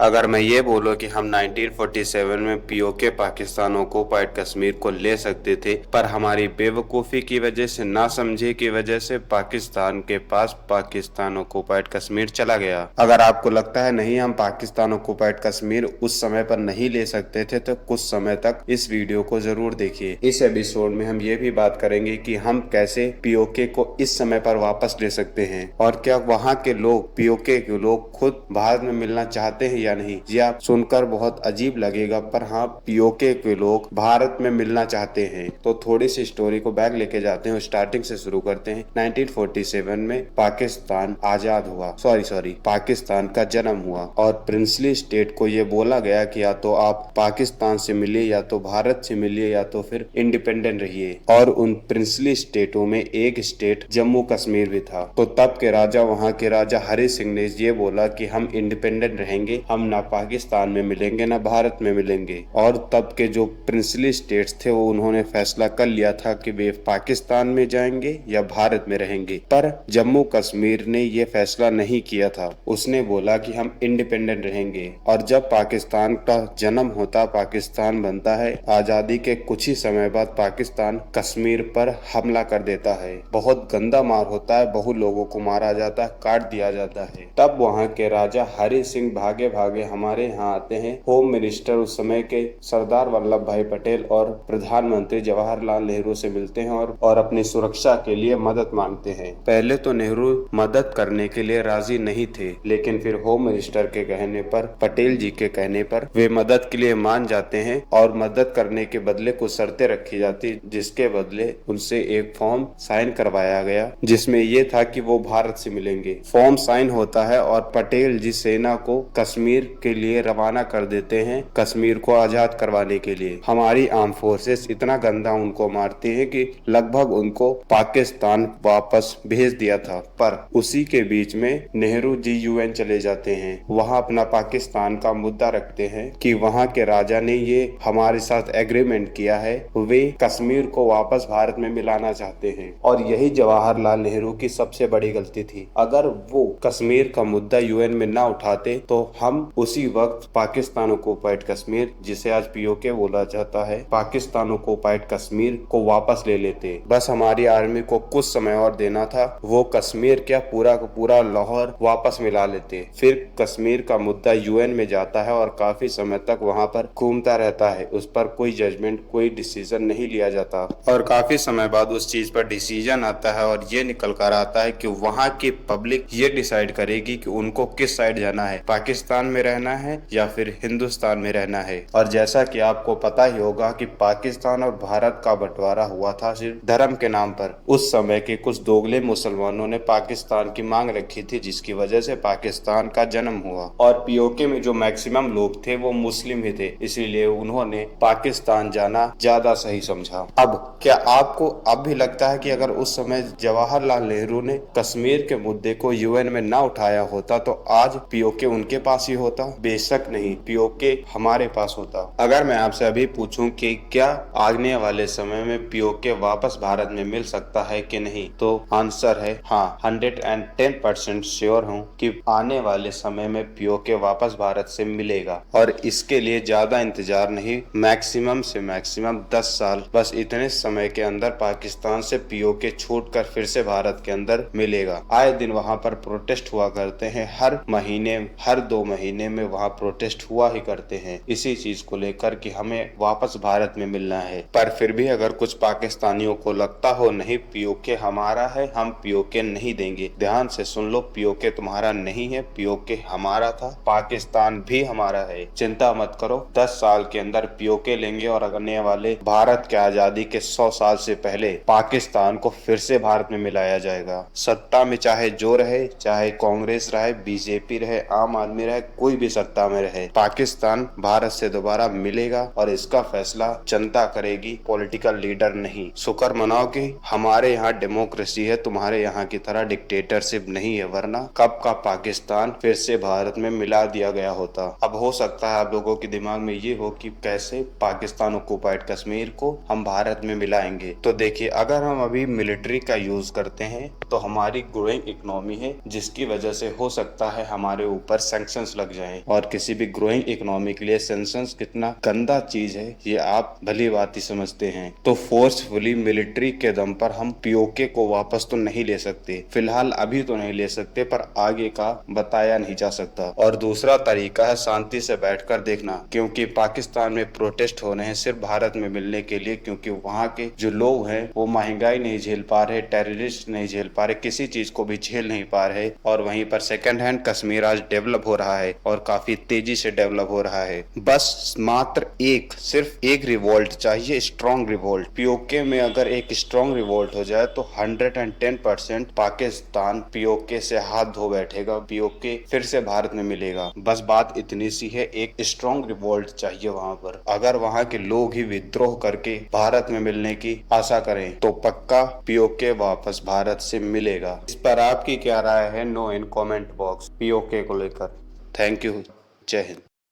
अगर मैं ये बोलूं कि हम 1947 में पीओके पाकिस्तान ऑक्युपाइड कश्मीर को ले सकते थे, पर हमारी बेवकूफ़ी की वजह से, ना समझे की वजह से पाकिस्तान के पास पाकिस्तान ऑक्युपाइड कश्मीर चला गया। अगर आपको लगता है नहीं हम पाकिस्तान ऑक्युपाइड कश्मीर उस समय पर नहीं ले सकते थे, तो कुछ समय तक इस वीडियो को जरूर देखिए। इस एपिसोड में हम ये भी बात करेंगे कि हम कैसे पीओके को इस समय पर वापस ले सकते हैं, और क्या वहाँ के लोग, पीओके के लोग खुद भारत में मिलना चाहते हैं या नहीं। ये आप सुनकर बहुत अजीब लगेगा, पर हाँ, पीओके के लोग भारत में मिलना चाहते हैं। तो थोड़ी सी स्टोरी को बैक लेके जाते हैं और स्टार्टिंग से शुरू करते हैं। 1947 में पाकिस्तान आजाद हुआ, सॉरी पाकिस्तान का जन्म हुआ, और प्रिंसली स्टेट को ये बोला गया कि या तो आप पाकिस्तान से मिलिए, या तो भारत से मिलिए, या तो फिर इंडिपेंडेंट रहिए। और उन प्रिंसली स्टेटों में एक स्टेट जम्मू कश्मीर भी था। तो तब के राजा, वहाँ के राजा हरि सिंह ने ये बोला कि हम इंडिपेंडेंट रहेंगे, हम ना पाकिस्तान में मिलेंगे ना भारत में मिलेंगे। और तब के जो प्रिंसली स्टेट्स थे वो उन्होंने फैसला कर लिया था कि वे पाकिस्तान में जाएंगे या भारत में रहेंगे। पर जम्मू कश्मीर ने ये फैसला नहीं किया था, उसने बोला कि हम इंडिपेंडेंट रहेंगे। और जब पाकिस्तान का जन्म होता, पाकिस्तान बनता है, आजादी के कुछ ही समय बाद पाकिस्तान कश्मीर पर हमला कर देता है। बहुत गंदा मार होता है, बहुत लोगों को मारा जाता है, काट दिया जाता है। तब वहाँ के राजा हरि सिंह भागे भागे हमारे यहाँ आते हैं। होम मिनिस्टर उस समय के सरदार वल्लभ भाई पटेल और प्रधानमंत्री जवाहरलाल नेहरू से मिलते हैं और अपनी सुरक्षा के लिए मदद मांगते हैं। पहले तो नेहरू मदद करने के लिए राजी नहीं थे, लेकिन फिर होम मिनिस्टर के कहने पर, पटेल जी के कहने पर वे मदद के लिए मान जाते हैं, और मदद करने के बदले कुछ शर्तें रखी जाती, जिसके बदले उनसे एक फॉर्म साइन करवाया गया, जिसमें ये था कि वो भारत से मिलेंगे। फॉर्म साइन होता है और पटेल जी सेना को कश्मीर के लिए रवाना कर देते हैं, कश्मीर को आजाद करवाने के लिए। हमारी आर्म फोर्सेस इतना गंदा उनको मारती है कि लगभग उनको पाकिस्तान वापस भेज दिया था। पर उसी के बीच में नेहरू जी यूएन चले जाते हैं, वहाँ अपना पाकिस्तान का मुद्दा रखते हैं कि वहाँ के राजा ने ये हमारे साथ एग्रीमेंट किया है, वे कश्मीर को वापस भारत में मिलाना चाहते हैं। और यही जवाहरलाल नेहरू की सबसे बड़ी गलती थी। अगर वो कश्मीर का मुद्दा यूएन में ना उठाते तो हम उसी वक्त पाकिस्तान ऑक्युपाइड कश्मीर, जिसे आज पीओके बोला जाता है, पाकिस्तान ऑक्युपाइड कश्मीर को वापस ले लेते। बस हमारी आर्मी को कुछ समय और देना था, वो कश्मीर क्या पूरा का पूरा लाहौर वापस मिला लेते। फिर कश्मीर का मुद्दा यूएन में जाता है और काफी समय तक वहाँ पर घूमता रहता है, उस पर कोई जजमेंट, कोई डिसीजन नहीं लिया जाता। और काफी समय बाद उस चीज पर डिसीजन आता है और ये निकल कर आता है कि वहाँ की पब्लिक ये डिसाइड करेगी कि उनको किस साइड जाना है, पाकिस्तान में रहना है या फिर हिंदुस्तान में रहना है। और जैसा कि आपको पता ही होगा कि पाकिस्तान और भारत का बंटवारा हुआ था सिर्फ धर्म के नाम पर। उस समय के कुछ दोगले मुसलमानों ने पाकिस्तान की मांग रखी थी, जिसकी वजह से पाकिस्तान का जन्म हुआ। और पीओके में जो मैक्सिमम लोग थे वो मुस्लिम ही थे, इसीलिए उन्होंने पाकिस्तान जाना ज्यादा सही समझा। अब क्या आपको अब भी लगता है कि अगर उस समय जवाहरलाल नेहरू ने कश्मीर के मुद्दे को यूएन में ना उठाया होता तो आज पीओके उनके पास ही होता? बेशक नहीं, पीओके हमारे पास होता। अगर मैं आपसे अभी पूछूं कि क्या आने वाले समय में पीओके वापस भारत में मिल सकता है कि नहीं, तो आंसर है हाँ। 110% श्योर हूँ कि आने वाले समय में पीओके वापस भारत से मिलेगा, और इसके लिए ज्यादा इंतजार नहीं, मैक्सिमम से मैक्सिमम 10 साल, बस इतने समय के अंदर पाकिस्तान से पीओके छूटकर फिर से भारत के अंदर मिलेगा। आए दिन वहाँ पर प्रोटेस्ट हुआ करते हैं, हर महीने, हर 2 महीने में वहाँ प्रोटेस्ट हुआ ही करते हैं, इसी चीज को लेकर कि हमें वापस भारत में मिलना है। पर फिर भी अगर कुछ पाकिस्तानियों को लगता हो नहीं पीओके हमारा है, हम पीओके नहीं देंगे, ध्यान से सुन लो, पीओके तुम्हारा नहीं है, पीओके हमारा था, पाकिस्तान भी हमारा है। चिंता मत करो, 10 साल के अंदर पीओके लेंगे और आने वाले भारत के आजादी के 100 साल से पहले पाकिस्तान को फिर से भारत में मिलाया जाएगा। सत्ता में चाहे जो रहे, चाहे कांग्रेस रहे, बीजेपी रहे, आम आदमी रहे, कोई भी सत्ता में रहे, पाकिस्तान भारत से दोबारा मिलेगा, और इसका फैसला जनता करेगी, पॉलिटिकल लीडर नहीं। शुक्र मनाओ कि हमारे यहाँ डेमोक्रेसी है, तुम्हारे यहाँ की तरह डिक्टेटरशिप नहीं है, वरना कब का पाकिस्तान फिर से भारत में मिला दिया गया होता। अब हो सकता है आप लोगों के दिमाग में ये हो कि कैसे पाकिस्तान ऑक्युपाइड कश्मीर को हम भारत में मिलाएंगे। तो देखिए, अगर हम अभी मिलिट्री का यूज करते हैं तो हमारी ग्रोइंग इकोनॉमी है, जिसकी वजह से हो सकता है हमारे ऊपर सैंक्शंस लग लग जाएं। और किसी भी ग्रोइंग इकोनॉमी के लिए सैंक्शंस कितना गंदा चीज है ये आप भली भांति समझते हैं। तो फोर्सफुली मिलिट्री के दम पर हम पीओके को वापस तो नहीं ले सकते, फिलहाल अभी तो नहीं ले सकते, पर आगे का बताया नहीं जा सकता। और दूसरा तरीका है शांति से बैठकर देखना, क्योंकि पाकिस्तान में प्रोटेस्ट हो रहे हैं सिर्फ भारत में मिलने के लिए, क्योंकि वहाँ के जो लोग हैं वो महंगाई नहीं झेल पा रहे, टेररिस्ट नहीं झेल पा रहे, किसी चीज को भी झेल नहीं पा रहे। और वहीं पर सेकंड हैंड कश्मीर आज डेवलप हो रहा है और काफी तेजी से डेवलप हो रहा है। बस मात्र सिर्फ एक रिवोल्ट चाहिए, स्ट्रॉन्ग रिवोल्ट। पीओके में अगर एक स्ट्रॉन्ग रिवोल्ट हो जाए तो 110% पाकिस्तान पीओके से हाथ धो बैठेगा, पीओके फिर से भारत में मिलेगा। बस बात इतनी सी है, एक स्ट्रॉन्ग रिवोल्ट चाहिए वहां पर। अगर वहां के लोग ही विद्रोह करके भारत में मिलने की आशा करें तो पक्का पीओके वापस भारत से मिलेगा। इस पर आपकी क्या राय है? No in comment box PoK को लेकर। Thank you. जय हिंद।